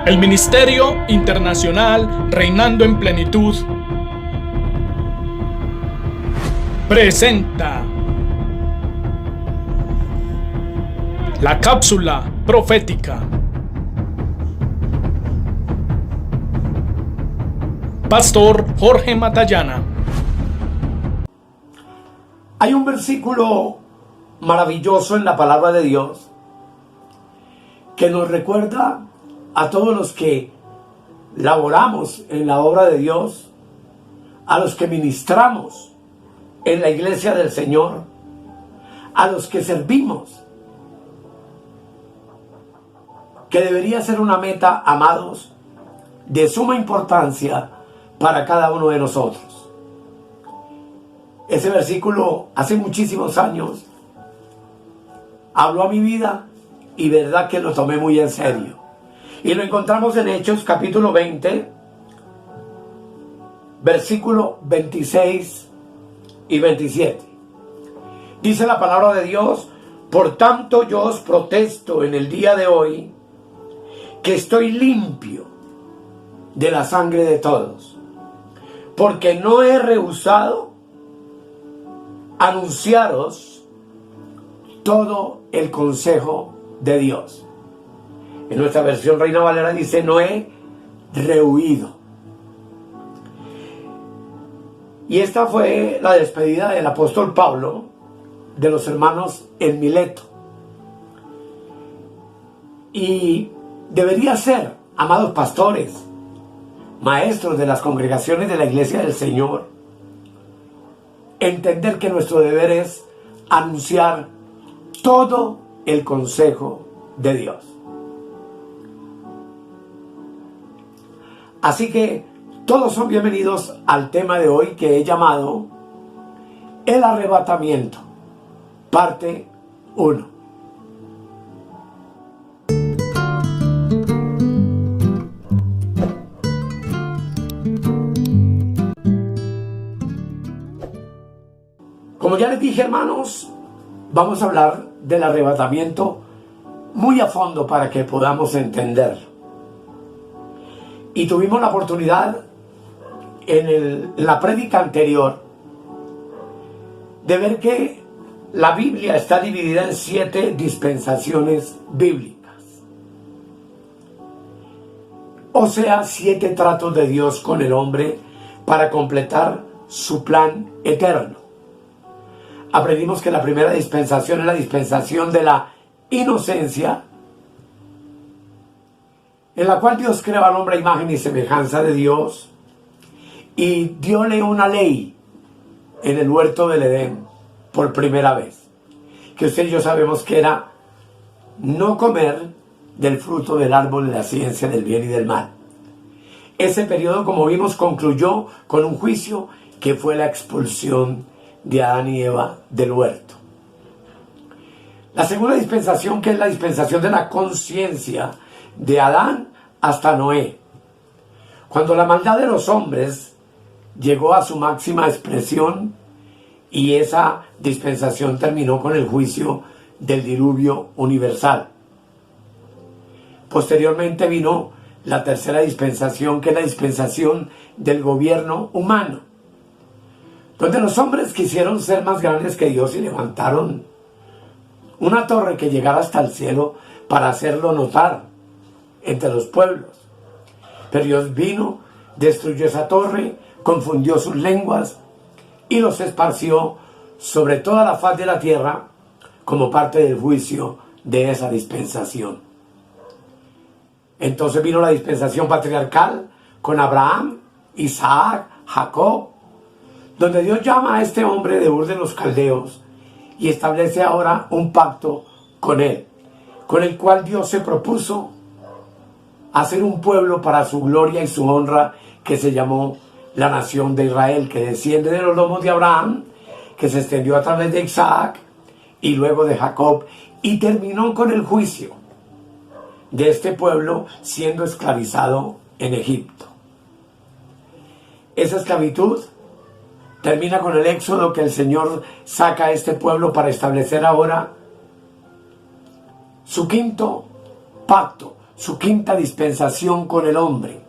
El Ministerio Internacional Reinando en Plenitud presenta la cápsula profética. Pastor Jorge Matallana. Hay un versículo maravilloso en la palabra de Dios que nos recuerda a todos los que laboramos en la obra de Dios, a los que ministramos en la iglesia del Señor, a los que servimos, que debería ser una meta, amados, de suma importancia para cada uno de nosotros. Ese versículo hace muchísimos años habló a mi vida y verdad que lo tomé muy en serio. Y lo encontramos en Hechos capítulo 20, versículo 26 y 27. Dice la palabra de Dios: por tanto yo os protesto en el día de hoy que estoy limpio de la sangre de todos, porque no he rehusado anunciaros todo el consejo de Dios. En nuestra versión Reina Valera dice: no he rehuido. Y esta fue la despedida del apóstol Pablo de los hermanos en Mileto. Y debería ser, amados pastores, maestros de las congregaciones de la iglesia del Señor, entender que nuestro deber es anunciar todo el consejo de Dios. Así que todos son bienvenidos al tema de hoy que he llamado el arrebatamiento, parte 1. Como ya les dije, hermanos, vamos a hablar del arrebatamiento muy a fondo para que podamos entenderlo. Y tuvimos la oportunidad en la prédica anterior de ver que la Biblia está dividida en 7 dispensaciones bíblicas. O sea, 7 tratos de Dios con el hombre para completar su plan eterno. Aprendimos que la primera dispensación es la dispensación de la inocencia, en la cual Dios creó al hombre a imagen y semejanza de Dios y dióle una ley en el huerto del Edén por primera vez, que usted y yo sabemos que era no comer del fruto del árbol de la ciencia del bien y del mal. Ese periodo, como vimos, concluyó con un juicio que fue la expulsión de Adán y Eva del huerto. La segunda dispensación, que es la dispensación de la conciencia, de Adán hasta Noé, cuando la maldad de los hombres llegó a su máxima expresión, y esa dispensación terminó con el juicio del diluvio universal. Posteriormente vino la tercera dispensación, que es la dispensación del gobierno humano, donde los hombres quisieron ser más grandes que Dios y levantaron una torre que llegara hasta el cielo para hacerlo notar entre los pueblos. Pero Dios vino, destruyó esa torre, confundió sus lenguas y los esparció sobre toda la faz de la tierra como parte del juicio de esa dispensación. Entonces vino la dispensación patriarcal con Abraham, Isaac, Jacob, donde Dios llama a este hombre de Ur de los Caldeos y establece ahora un pacto con él, con el cual Dios se propuso hacer un pueblo para su gloria y su honra, que se llamó la nación de Israel, que desciende de los lomos de Abraham, que se extendió a través de Isaac y luego de Jacob, y terminó con el juicio de este pueblo siendo esclavizado en Egipto. Esa esclavitud termina con el éxodo, que el Señor saca a este pueblo para establecer ahora su quinto pacto, su quinta dispensación con el hombre.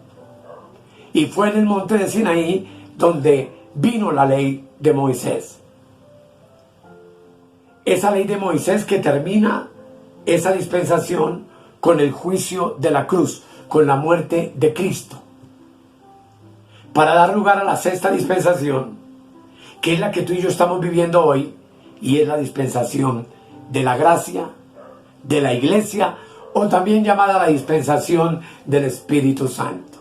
Y fue en el monte de Sinaí donde vino la ley de Moisés. Esa ley de Moisés que termina esa dispensación con el juicio de la cruz, con la muerte de Cristo, para dar lugar a la sexta dispensación, que es la que tú y yo estamos viviendo hoy, y es la dispensación de la gracia, de la iglesia, o también llamada la dispensación del Espíritu Santo.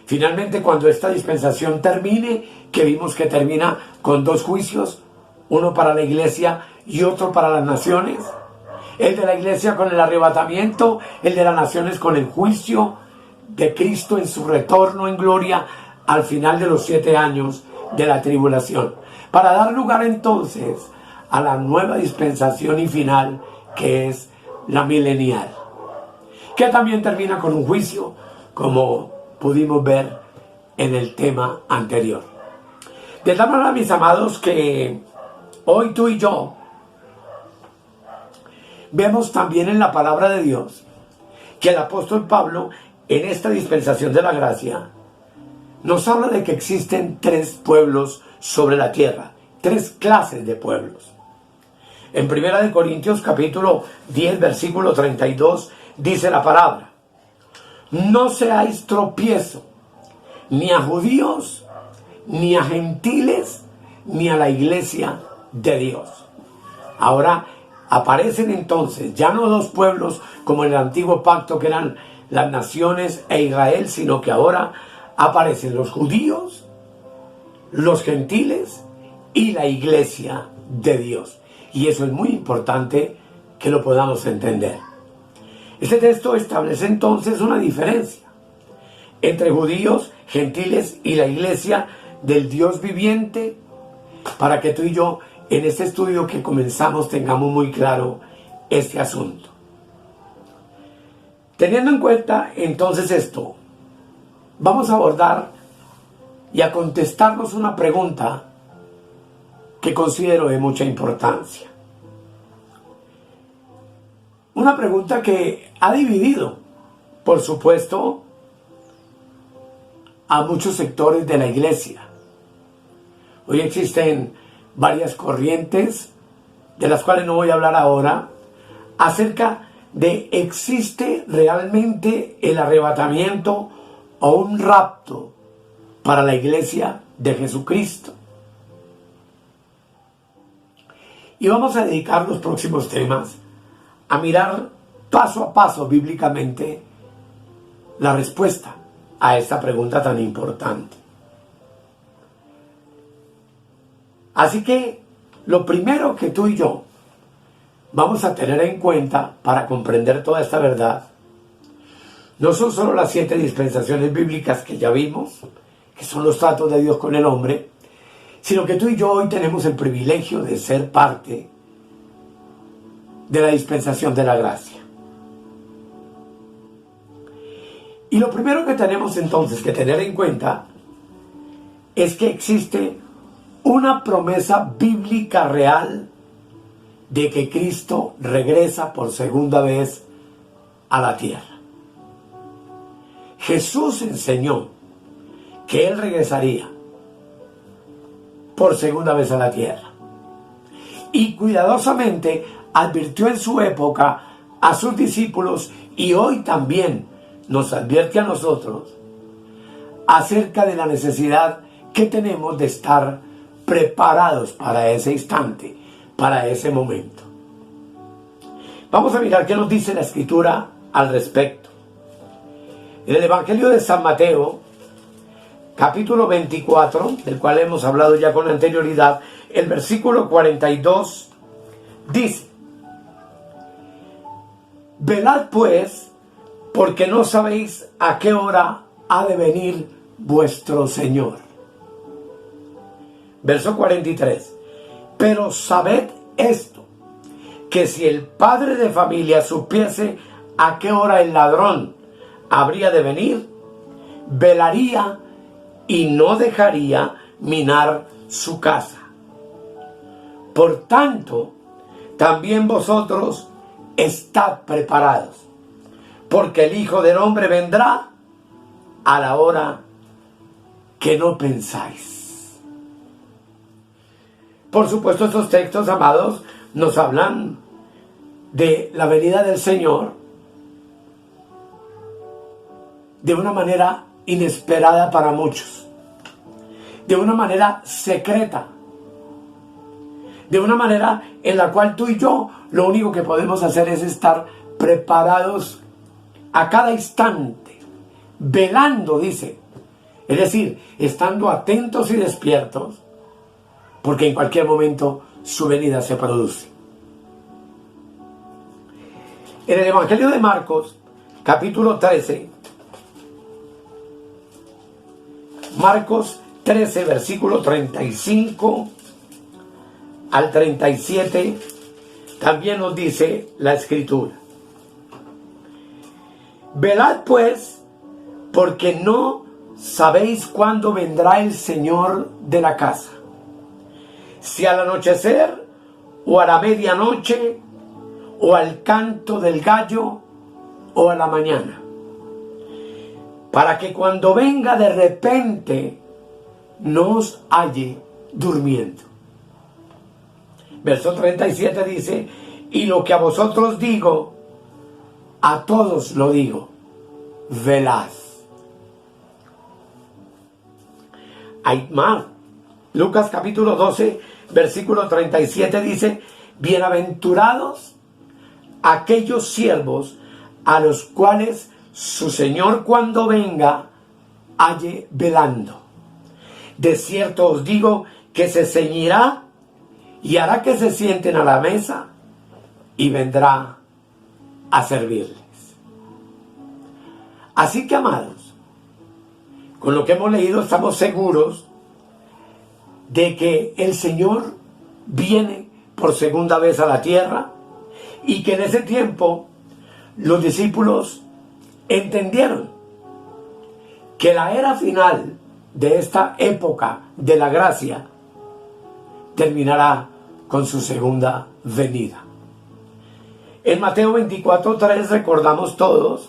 Finalmente, cuando esta dispensación termine, que vimos que termina con dos juicios, uno para la iglesia y otro para las naciones, el de la iglesia con el arrebatamiento, el de las naciones con el juicio de Cristo en su retorno en gloria al final de los 7 años de la tribulación, para dar lugar entonces a la nueva dispensación y final, que es la milenial, que también termina con un juicio, como pudimos ver en el tema anterior. De tal manera, mis amados, que hoy tú y yo vemos también en la palabra de Dios que el apóstol Pablo, en esta dispensación de la gracia, nos habla de que existen 3 pueblos sobre la tierra, 3 clases de pueblos. En 1 Corintios capítulo 10, versículo 32, dice la palabra: no seáis tropiezo ni a judíos, ni a gentiles, ni a la iglesia de Dios. Ahora aparecen entonces ya no 2 pueblos como en el antiguo pacto, que eran las naciones e Israel, sino que ahora aparecen los judíos, los gentiles y la iglesia de Dios. Y eso es muy importante que lo podamos entender. Este texto establece entonces una diferencia entre judíos, gentiles y la iglesia del Dios viviente, para que tú y yo en este estudio que comenzamos tengamos muy claro este asunto. Teniendo en cuenta entonces esto, vamos a abordar y a contestarnos una pregunta que considero de mucha importancia. Una pregunta que ha dividido, por supuesto, a muchos sectores de la iglesia. Hoy existen varias corrientes, de las cuales no voy a hablar ahora, acerca de ¿existe realmente el arrebatamiento o un rapto para la iglesia de Jesucristo? Y vamos a dedicar los próximos temas a mirar paso a paso bíblicamente la respuesta a esta pregunta tan importante. Así que lo primero que tú y yo vamos a tener en cuenta para comprender toda esta verdad no son solo las 7 dispensaciones bíblicas que ya vimos, que son los tratos de Dios con el hombre, sino que tú y yo hoy tenemos el privilegio de ser parte de la dispensación de la gracia. Y lo primero que tenemos entonces que tener en cuenta es que existe una promesa bíblica real de que Cristo regresa por segunda vez a la tierra. Jesús enseñó que Él regresaría por segunda vez a la tierra. Y cuidadosamente advirtió en su época a sus discípulos, y hoy también nos advierte a nosotros, acerca de la necesidad que tenemos de estar preparados para ese instante, para ese momento. Vamos a mirar qué nos dice la Escritura al respecto. En el Evangelio de San Mateo, capítulo 24, del cual hemos hablado ya con anterioridad, el versículo 42 dice: velad pues, porque no sabéis a qué hora ha de venir vuestro Señor. Verso 43. Pero sabed esto, que si el padre de familia supiese a qué hora el ladrón habría de venir, velaría y no dejaría minar su casa. Por tanto, también vosotros estad preparados, porque el Hijo del Hombre vendrá a la hora que no pensáis. Por supuesto, estos textos, amados, nos hablan de la venida del Señor de una manera inesperada para muchos, de una manera secreta, de una manera en la cual tú y yo lo único que podemos hacer es estar preparados a cada instante, velando, dice, es decir, estando atentos y despiertos, porque en cualquier momento su venida se produce. En el Evangelio de Marcos, capítulo 13, Marcos 13, versículo 35 al 37, también nos dice la Escritura: velad pues, porque no sabéis cuándo vendrá el Señor de la casa, si al anochecer, o a la medianoche, o al canto del gallo, o a la mañana, para que cuando venga de repente no os halle durmiendo. Verso 37 dice: y lo que a vosotros digo, a todos lo digo, velad. Hay más. Lucas capítulo 12, versículo 37 dice: bienaventurados aquellos siervos a los cuales su Señor cuando venga halle velando. De cierto os digo que se ceñirá y hará que se sienten a la mesa y vendrá a servirles. Así que, amados, con lo que hemos leído estamos seguros de que el Señor viene por segunda vez a la tierra y que en ese tiempo los discípulos entendieron que la era final de esta época de la gracia terminará con su segunda venida. En Mateo 24:3 recordamos todos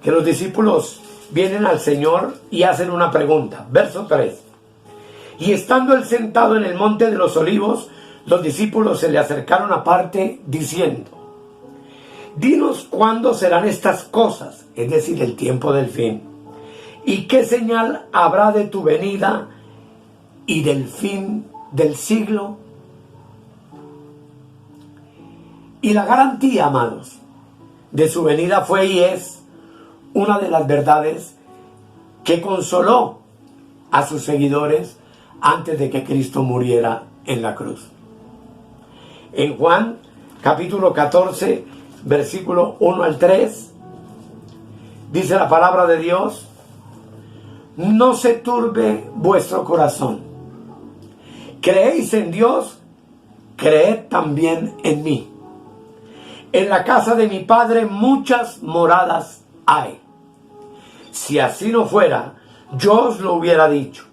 que los discípulos vienen al Señor y hacen una pregunta. Verso 3: y estando él sentado en el monte de los olivos, los discípulos se le acercaron aparte diciendo: dinos cuándo serán estas cosas, es decir, el tiempo del fin, y qué señal habrá de tu venida y del fin del siglo. Y la garantía, amados, de su venida fue y es una de las verdades que consoló a sus seguidores antes de que Cristo muriera en la cruz. En Juan capítulo 14, versículo 1 al 3, dice la palabra de Dios: no se turbe vuestro corazón. Creéis en Dios, creed también en mí. En la casa de mi Padre muchas moradas hay. Si así no fuera, yo os lo hubiera dicho.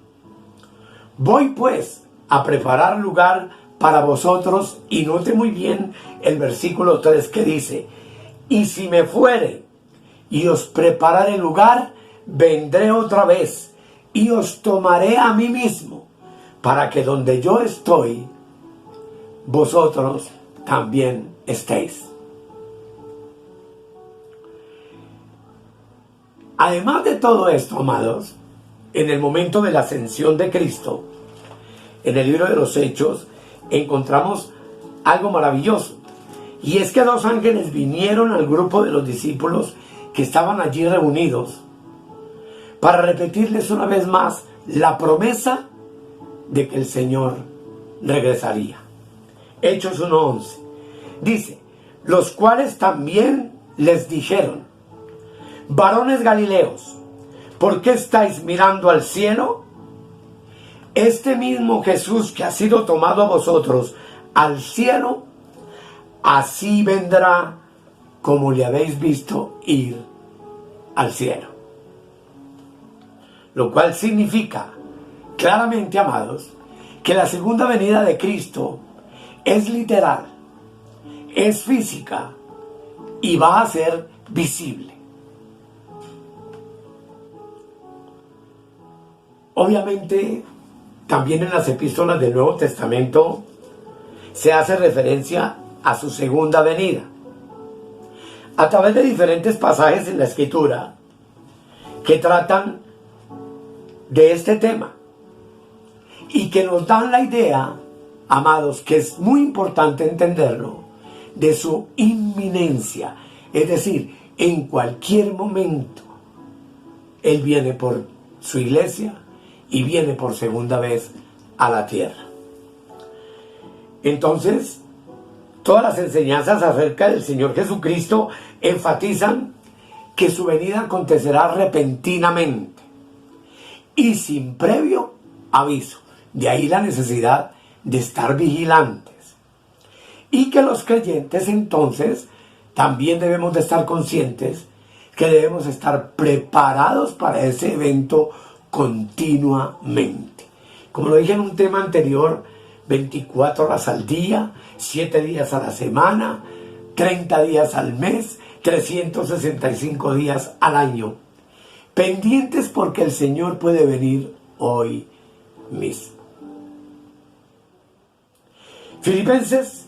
Voy pues a preparar lugar para vosotros. Y note muy bien el versículo 3 que dice: y si me fuere y os prepararé lugar, vendré otra vez y os tomaré a mí mismo, para que donde yo estoy, vosotros también estéis. Además de todo esto, amados, en el momento de la ascensión de Cristo, en el libro de los Hechos, encontramos algo maravilloso. Y es que dos ángeles vinieron al grupo de los discípulos que estaban allí reunidos para repetirles una vez más la promesa de que el Señor regresaría. Hechos 1:11 dice: los cuales también les dijeron: varones Galileos, ¿por qué estáis mirando al cielo? Este mismo Jesús que ha sido tomado a vosotros al cielo, así vendrá como le habéis visto ir al cielo. Lo cual significa claramente, amados, que la segunda venida de Cristo es literal, es física y va a ser visible. Obviamente, también en las epístolas del Nuevo Testamento se hace referencia a su segunda venida. A través de diferentes pasajes en la Escritura que tratan de este tema y que nos dan la idea, amados, que es muy importante entenderlo, de su inminencia. Es decir, en cualquier momento Él viene por su iglesia y viene por segunda vez a la tierra. Entonces, todas las enseñanzas acerca del Señor Jesucristo enfatizan que su venida acontecerá repentinamente y sin previo aviso. De ahí la necesidad de estar vigilantes. Y que los creyentes entonces también debemos de estar conscientes que debemos estar preparados para ese evento continuamente. Como lo dije en un tema anterior, 24 horas al día, 7 días a la semana, 30 días al mes, 365 días al año. Pendientes porque el Señor puede venir hoy mismo. Filipenses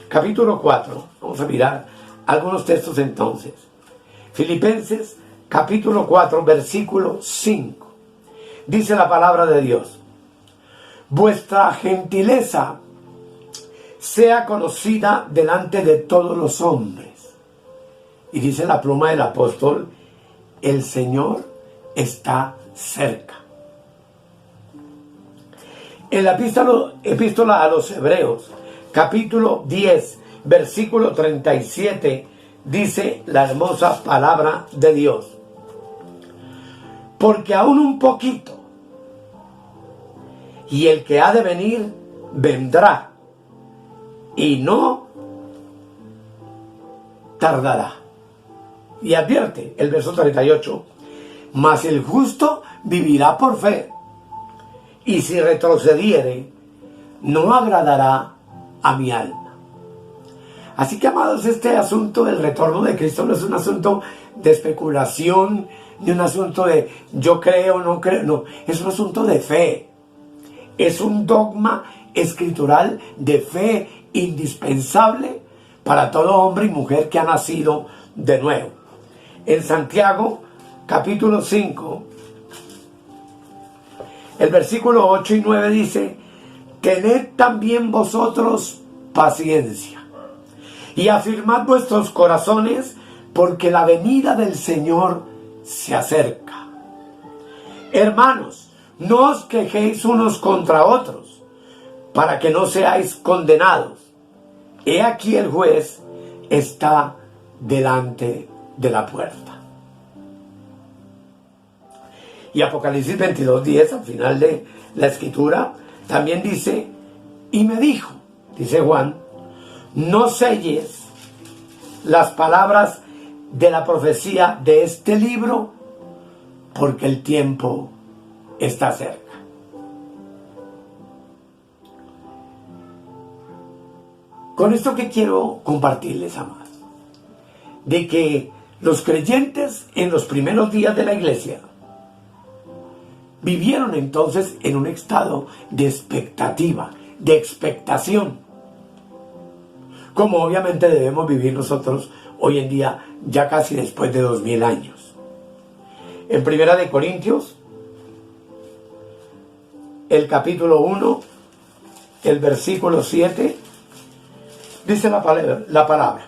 capítulo 4. Vamos a mirar algunos textos entonces. Filipenses capítulo 4, versículo 5. Dice la palabra de Dios: vuestra gentileza sea conocida delante de todos los hombres. Y dice la pluma del apóstol: el Señor está cerca. En la epístola a los Hebreos, capítulo 10, versículo 37, dice la hermosa palabra de Dios: porque aún un poquito, y el que ha de venir vendrá, y no tardará. Y advierte el verso 38: mas el justo vivirá por fe, y si retrocediere, no agradará a mi alma. Así que, amados, este asunto del retorno de Cristo no es un asunto de especulación, ni un asunto de yo creo o no creo, no, es un asunto de fe. Es un dogma escritural de fe indispensable para todo hombre y mujer que ha nacido de nuevo. En Santiago, capítulo 5, el versículo 8 y 9 dice: tened también vosotros paciencia y afirmad vuestros corazones, porque la venida del Señor se acerca. Hermanos, no os quejéis unos contra otros, para que no seáis condenados. He aquí el juez está delante de la puerta. Y Apocalipsis 22:10, al final de la escritura, también dice: y me dijo, dice Juan, no selles las palabras de la profecía de este libro, porque el tiempo está cerca. Con esto que quiero compartirles, amados, de que los creyentes en los primeros días de la iglesia vivieron entonces en un estado de expectativa, de expectación, como obviamente debemos vivir nosotros hoy en día, ya casi después de 2000 años. En Primera de Corintios, el capítulo 1, el versículo 7, dice la palabra: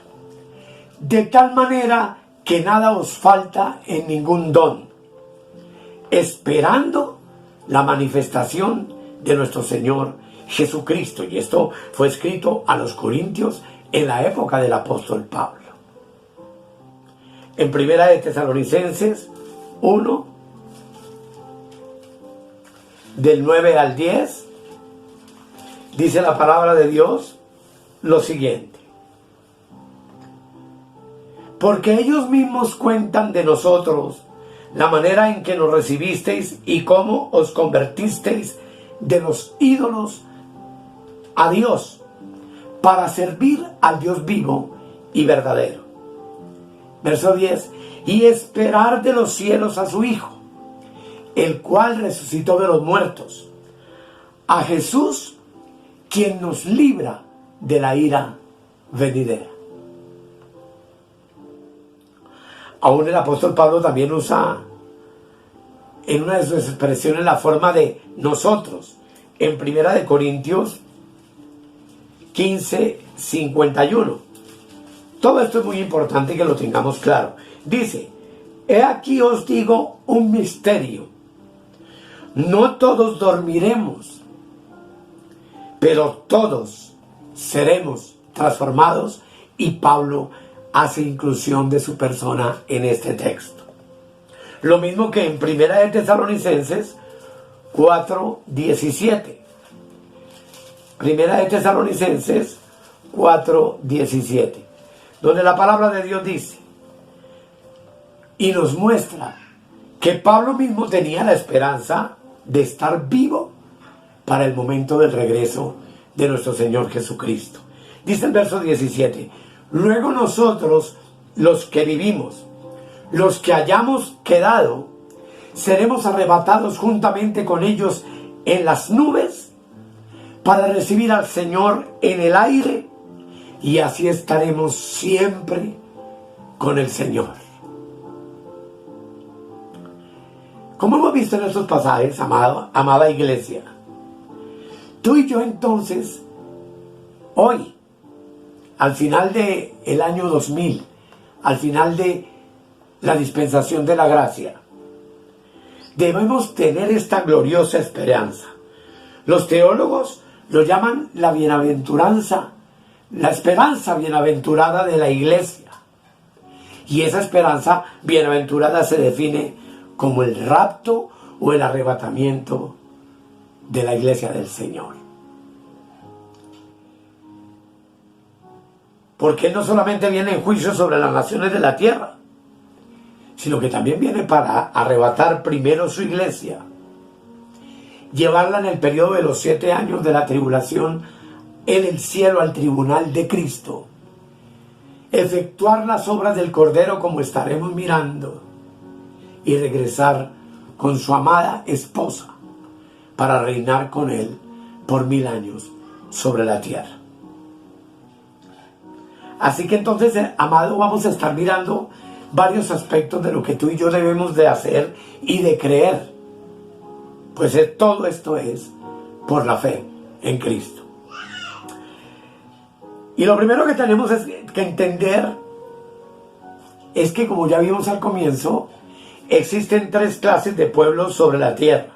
de tal manera que nada os falta en ningún don, esperando la manifestación de nuestro Señor Jesucristo. Y esto fue escrito a los corintios en la época del apóstol Pablo. En Primera de Tesalonicenses 1, del 9 al 10, dice la palabra de Dios lo siguiente: porque ellos mismos cuentan de nosotros la manera en que nos recibisteis y cómo os convertisteis de los ídolos a Dios, para servir al Dios vivo y verdadero, Verso 10. Y esperar de los cielos a su Hijo, el cual resucitó de los muertos, a Jesús, quien nos libra de la ira venidera. Aún el apóstol Pablo también usa en una de sus expresiones la forma de nosotros, en 1 Corintios 15:51. Todo esto es muy importante que lo tengamos claro. Dice: he aquí os digo un misterio. No todos dormiremos, pero todos seremos transformados. Y Pablo hace inclusión de su persona en este texto. Lo mismo que en 1 Tesalonicenses 4:17. 1 Tesalonicenses 4:17. Donde la palabra de Dios dice y nos muestra que Pablo mismo tenía la esperanza de estar vivo para el momento del regreso de nuestro Señor Jesucristo. Dice el verso 17: luego nosotros, los que vivimos, los que hayamos quedado, seremos arrebatados juntamente con ellos en las nubes para recibir al Señor en el aire, y así estaremos siempre con el Señor. Como hemos visto en estos pasajes, amada iglesia, tú y yo entonces, hoy, al final del año 2000, al final de la dispensación de la gracia, debemos tener esta gloriosa esperanza. Los teólogos lo llaman la bienaventuranza, la esperanza bienaventurada de la iglesia. Y esa esperanza bienaventurada se define como el rapto o el arrebatamiento de la iglesia del Señor. Porque Él no solamente viene en juicio sobre las naciones de la tierra, sino que también viene para arrebatar primero su iglesia, llevarla en el periodo de los 7 años de la tribulación en el cielo al tribunal de Cristo, efectuar las obras del Cordero como estaremos mirando, y regresar con su amada esposa para reinar con Él por 1000 años sobre la tierra. Así que entonces, amado, vamos a estar mirando varios aspectos de lo que tú y yo debemos de hacer y de creer. Pues todo esto es por la fe en Cristo. Y lo primero que tenemos que entender es que, como ya vimos al comienzo, existen 3 clases de pueblos sobre la tierra,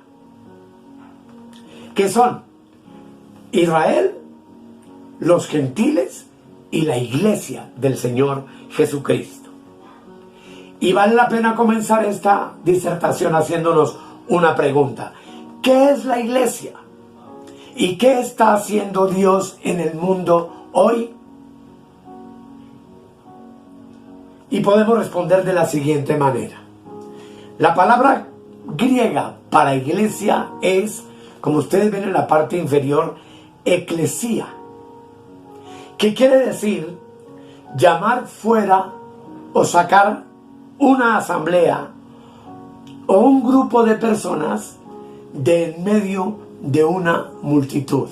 que son Israel, los gentiles y la iglesia del Señor Jesucristo. Y vale la pena comenzar esta disertación haciéndonos una pregunta: ¿qué es la iglesia? ¿Y qué está haciendo Dios en el mundo hoy? Y podemos responder de la siguiente manera. La palabra griega para iglesia es, como ustedes ven en la parte inferior, eclesía, que quiere decir llamar fuera o sacar una asamblea o un grupo de personas de en medio de una multitud.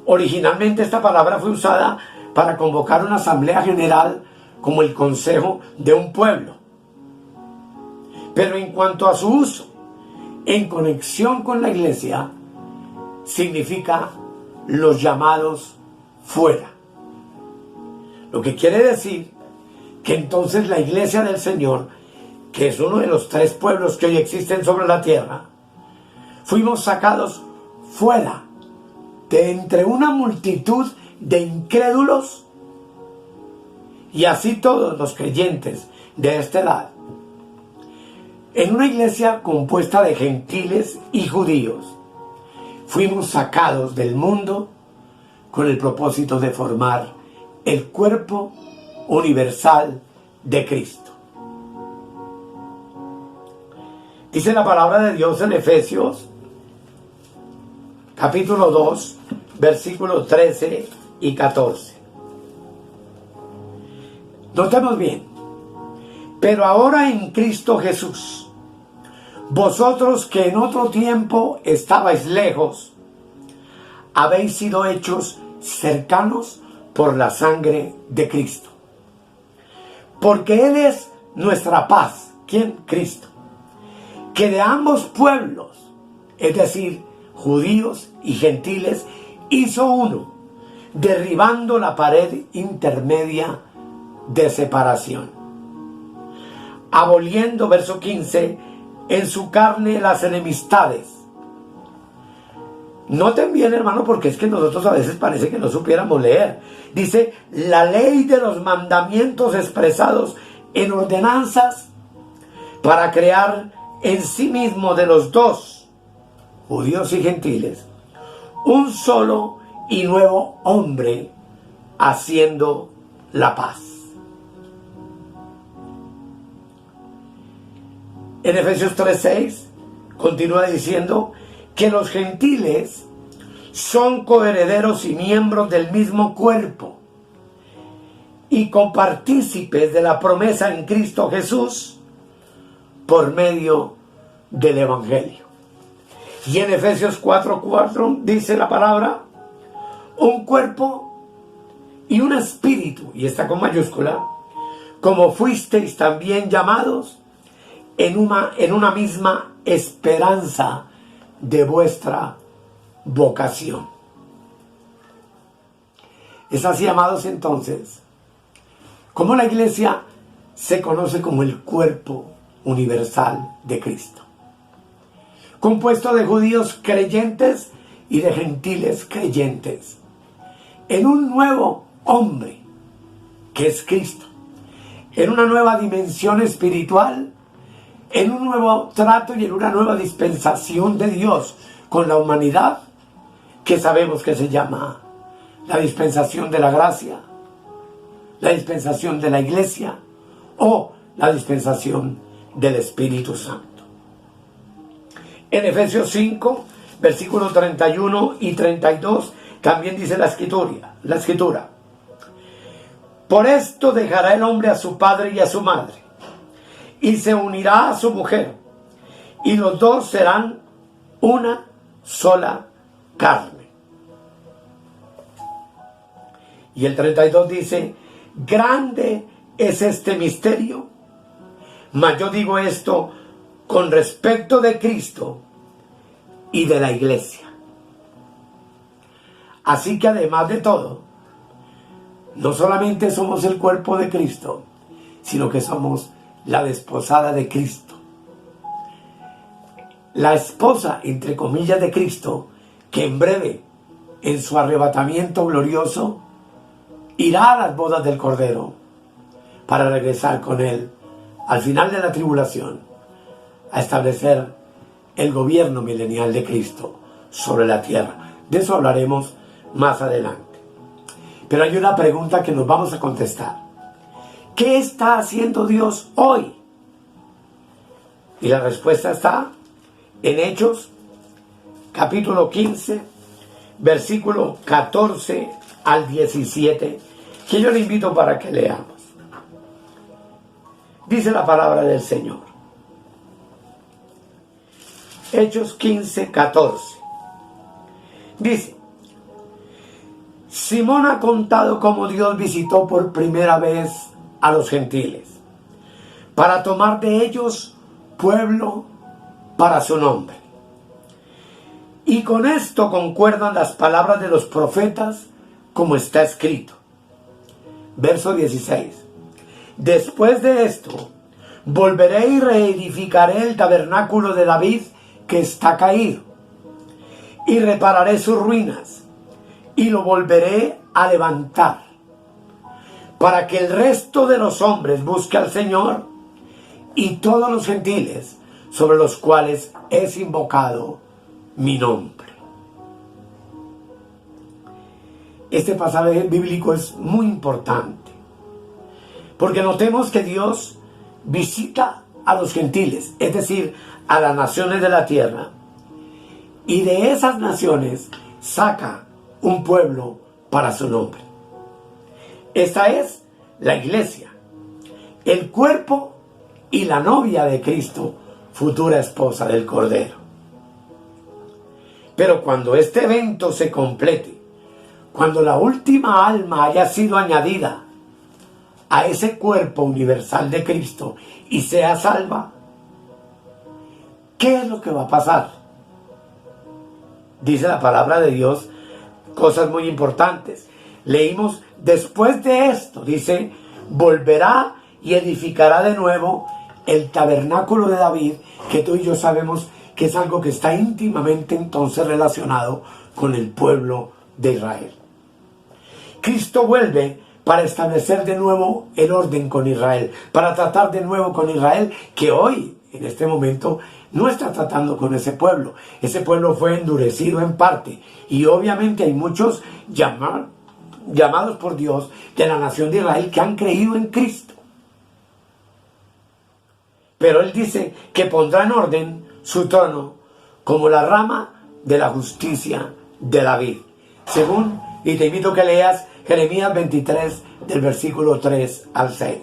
Originalmente esta palabra fue usada para convocar una asamblea general como el consejo de un pueblo. Pero en cuanto a su uso en conexión con la iglesia, significa los llamados fuera. Lo que quiere decir que entonces la iglesia del Señor, que es uno de los 3 pueblos que hoy existen sobre la tierra, fuimos sacados fuera de entre una multitud de incrédulos, y así todos los creyentes de esta edad, en una iglesia compuesta de gentiles y judíos, fuimos sacados del mundo con el propósito de formar el cuerpo universal de Cristo. Dice la palabra de Dios en Efesios capítulo 2, versículos 13 y 14. Notemos bien. Pero ahora en Cristo Jesús, vosotros que en otro tiempo estabais lejos, habéis sido hechos cercanos por la sangre de Cristo. Porque Él es nuestra paz. ¿Quién? Cristo. Que de ambos pueblos, es decir, judíos y gentiles, hizo uno, derribando la pared intermedia de separación. Aboliendo, verso 15, en su carne las enemistades. Noten bien, hermano, porque es que nosotros a veces parece que no supiéramos leer. Dice, la ley de los mandamientos expresados en ordenanzas para crear en sí mismo de los dos, judíos y gentiles, un solo y nuevo hombre, haciendo la paz. En Efesios 3:6 continúa diciendo que los gentiles son coherederos y miembros del mismo cuerpo y compartícipes de la promesa en Cristo Jesús por medio del Evangelio. Y en Efesios 4:4 dice la palabra, un cuerpo y un espíritu, y está con mayúscula, como fuisteis también llamados en una misma esperanza de vuestra vocación. Es así, amados, entonces, como la iglesia se conoce como el cuerpo universal de Cristo, compuesto de judíos creyentes y de gentiles creyentes, en un nuevo hombre que es Cristo, en una nueva dimensión espiritual, en un nuevo trato y en una nueva dispensación de Dios con la humanidad, que sabemos que se llama la dispensación de la gracia, la dispensación de la iglesia o la dispensación del Espíritu Santo. En Efesios 5, versículos 31 y 32, también dice la escritura, por esto dejará el hombre a su padre y a su madre, y se unirá a su mujer, y los dos serán una sola carne. Y el 32 dice, grande es este misterio, mas yo digo esto con respecto de Cristo y de la iglesia. Así que además de todo, no solamente somos el cuerpo de Cristo, sino que somos la desposada de Cristo. La esposa, entre comillas, de Cristo, que en breve, en su arrebatamiento glorioso, irá a las bodas del Cordero para regresar con Él al final de la tribulación a establecer el gobierno milenial de Cristo sobre la tierra. De eso hablaremos más adelante. Pero hay una pregunta que nos vamos a contestar. ¿Qué está haciendo Dios hoy? Y la respuesta está en Hechos, capítulo 15, versículo 14 al 17, que yo le invito para que leamos. Dice la palabra del Señor. Hechos 15, 14. Dice, Simón ha contado cómo Dios visitó por primera vez a los gentiles para tomar de ellos pueblo para su nombre. Y con esto concuerdan las palabras de los profetas como está escrito. Verso 16. Después de esto, volveré y reedificaré el tabernáculo de David que está caído, y repararé sus ruinas, y lo volveré a levantar, para que el resto de los hombres busque al Señor, y todos los gentiles sobre los cuales es invocado mi nombre. Este pasaje bíblico es muy importante, porque notemos que Dios visita a los gentiles, es decir, a las naciones de la tierra, y de esas naciones saca un pueblo para su nombre. Esta es la iglesia, el cuerpo y la novia de Cristo, futura esposa del Cordero. Pero cuando este evento se complete, cuando la última alma haya sido añadida a ese cuerpo universal de Cristo y sea salva, ¿qué es lo que va a pasar? Dice la palabra de Dios cosas muy importantes. Leímos, después de esto, dice, volverá y edificará de nuevo el tabernáculo de David, que tú y yo sabemos que es algo que está íntimamente entonces relacionado con el pueblo de Israel. Cristo vuelve para establecer de nuevo el orden con Israel, para tratar de nuevo con Israel, que hoy, en este momento, no está tratando con ese pueblo. Ese pueblo fue endurecido en parte, y obviamente hay muchos llamados por Dios de la nación de Israel que han creído en Cristo. Pero Él dice que pondrá en orden su trono como la rama de la justicia de David. Según, y te invito a que leas Jeremías 23 del versículo 3 al 6.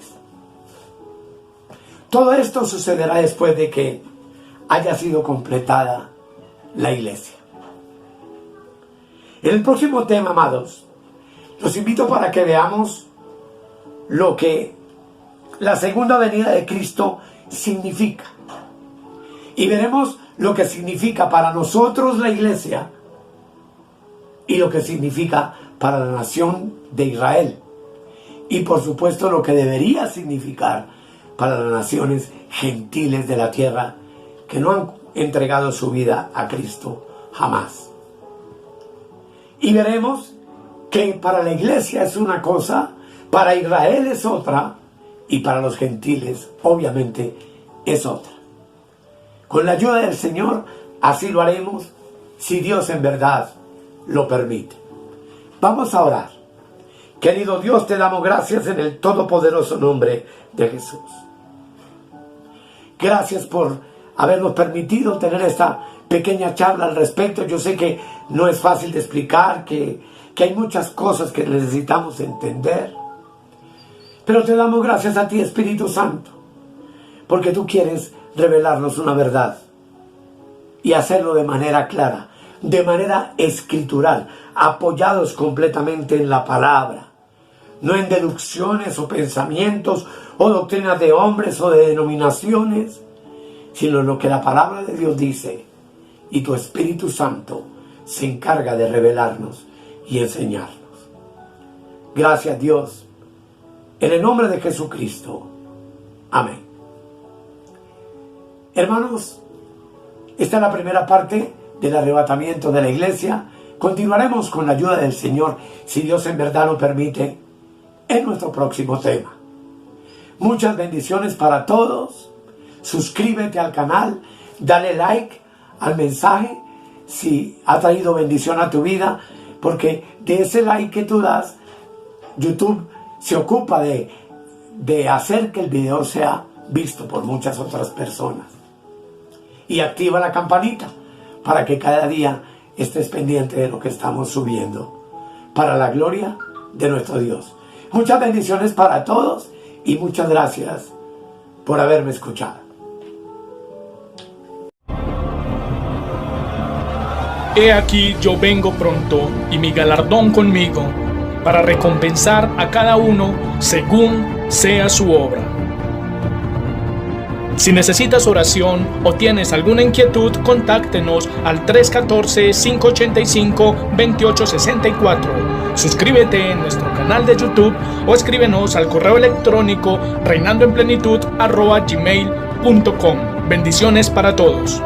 Todo esto sucederá después de que haya sido completada la iglesia. En el próximo tema, amados, los invito para que veamos lo que la segunda venida de Cristo significa. Y veremos lo que significa para nosotros la iglesia y lo que significa para la nación de Israel. Y por supuesto lo que debería significar para las naciones gentiles de la tierra que no han entregado su vida a Cristo jamás. Y veremos que para la iglesia es una cosa, para Israel es otra, y para los gentiles obviamente es otra. Con la ayuda del Señor así lo haremos, si Dios en verdad lo permite. Vamos a orar. Querido Dios, te damos gracias en el todopoderoso nombre de Jesús. Gracias por habernos permitido tener esta pequeña charla al respecto. Yo sé que no es fácil de explicar, que hay muchas cosas que necesitamos entender. Pero te damos gracias a ti, Espíritu Santo, porque tú quieres revelarnos una verdad y hacerlo de manera clara, de manera escritural, apoyados completamente en la palabra, no en deducciones o pensamientos o doctrinas de hombres o de denominaciones, sino en lo que la palabra de Dios dice, y tu Espíritu Santo se encarga de revelarnos y enseñarnos. Gracias, Dios, en el nombre de Jesucristo. Amén. Hermanos, esta es la primera parte del arrebatamiento de la iglesia. Continuaremos con la ayuda del Señor, si Dios en verdad lo permite, en nuestro próximo tema. Muchas bendiciones para todos. Suscríbete al canal, dale like al mensaje si ha traído bendición a tu vida, porque de ese like que tú das, YouTube se ocupa de hacer que el video sea visto por muchas otras personas. Y activa la campanita para que cada día estés pendiente de lo que estamos subiendo, para la gloria de nuestro Dios. Muchas bendiciones para todos y muchas gracias por haberme escuchado. He aquí yo vengo pronto, y mi galardón conmigo, para recompensar a cada uno según sea su obra. Si necesitas oración o tienes alguna inquietud, contáctenos al 314-585-2864. Suscríbete en nuestro canal de YouTube o escríbenos al correo electrónico reinandoenplenitud@gmail.com. Bendiciones para todos.